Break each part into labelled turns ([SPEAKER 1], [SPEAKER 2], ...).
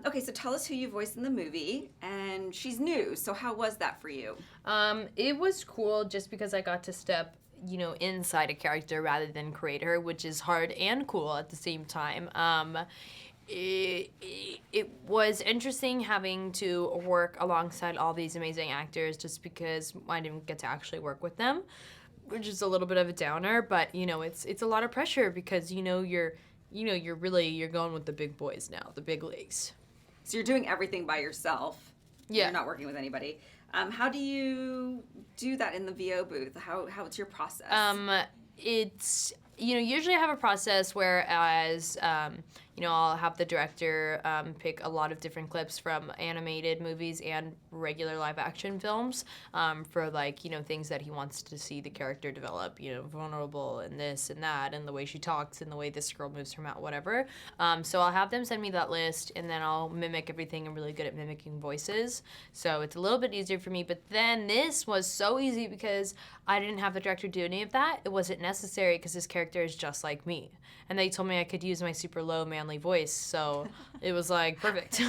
[SPEAKER 1] Okay, so tell us who you voiced in the movie, and she's new, so how was that for you?
[SPEAKER 2] It was cool just because I got to step, inside a character rather than create her, which is hard and cool at the same time. It was interesting having to work alongside all these amazing actors just because I didn't get to actually work with them, which is a little bit of a downer, but it's a lot of pressure because you're going with the big boys now, the big leagues.
[SPEAKER 1] So you're doing everything by yourself.
[SPEAKER 2] Yeah.
[SPEAKER 1] You're not working with anybody. How do you do that in the VO booth? What's your process?
[SPEAKER 2] It's usually I have a process whereas I'll have the director pick a lot of different clips from animated movies and regular live action films for things that he wants to see the character develop, vulnerable and this and that and the way she talks and the way this girl moves her mouth, whatever. So I'll have them send me that list and then I'll mimic everything. I'm really good at mimicking voices, so it's a little bit easier for me. But then this was so easy because I didn't have the director do any of that. It wasn't necessary because this character is just like me. And they told me I could use my super low manly voice, so it was perfect.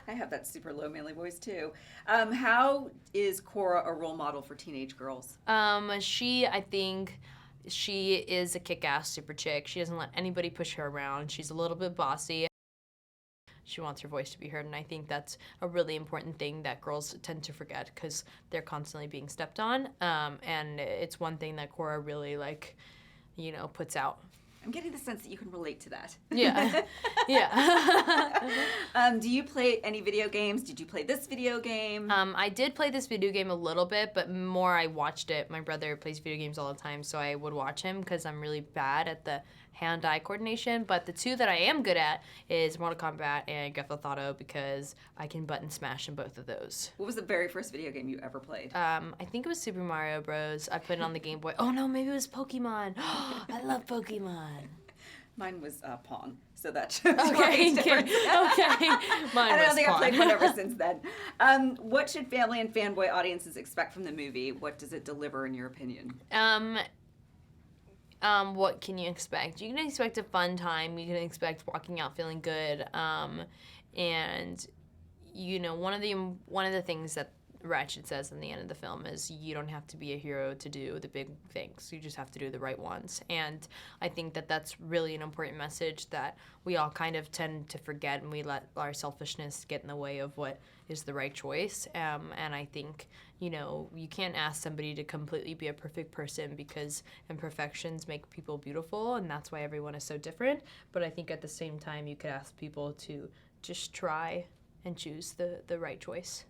[SPEAKER 1] I have that super low manly voice too. How is Cora a role model for teenage girls?
[SPEAKER 2] I think she is a kick-ass super chick. She doesn't let anybody push her around. She's a little bit bossy. She wants her voice to be heard, and I think that's a really important thing that girls tend to forget because they're constantly being stepped on. And it's one thing that Cora really puts out.
[SPEAKER 1] I'm getting the sense that you can relate to that.
[SPEAKER 2] Yeah. Yeah.
[SPEAKER 1] Do you play any video games? Did you play this video game?
[SPEAKER 2] I did play this video game a little bit, but more I watched it. My brother plays video games all the time, so I would watch him because I'm really bad at the hand-eye coordination. But the two that I am good at is Mortal Kombat and Grand Theft Auto because I can button smash in both of those.
[SPEAKER 1] What was the very first video game you ever played?
[SPEAKER 2] I think it was Super Mario Bros. I put it on the Game Boy. Oh no, maybe it was Pokemon. I love Pokemon.
[SPEAKER 1] Mine was Pong, so that shows
[SPEAKER 2] okay.
[SPEAKER 1] Okay.
[SPEAKER 2] Mine
[SPEAKER 1] I don't think
[SPEAKER 2] Pong.
[SPEAKER 1] I've played one ever since then. What should family and fanboy audiences expect from the movie? What does it deliver, in your opinion?
[SPEAKER 2] What can you expect? You can expect a fun time. You can expect walking out feeling good. And one of the things that Ratchet says in the end of the film is you don't have to be a hero to do the big things. You just have to do the right ones. And I think that that's really an important message that we all kind of tend to forget, and we let our selfishness get in the way of what is the right choice. And I think, you can't ask somebody to completely be a perfect person because imperfections make people beautiful, and that's why everyone is so different. But I think at the same time, you could ask people to just try and choose the right choice.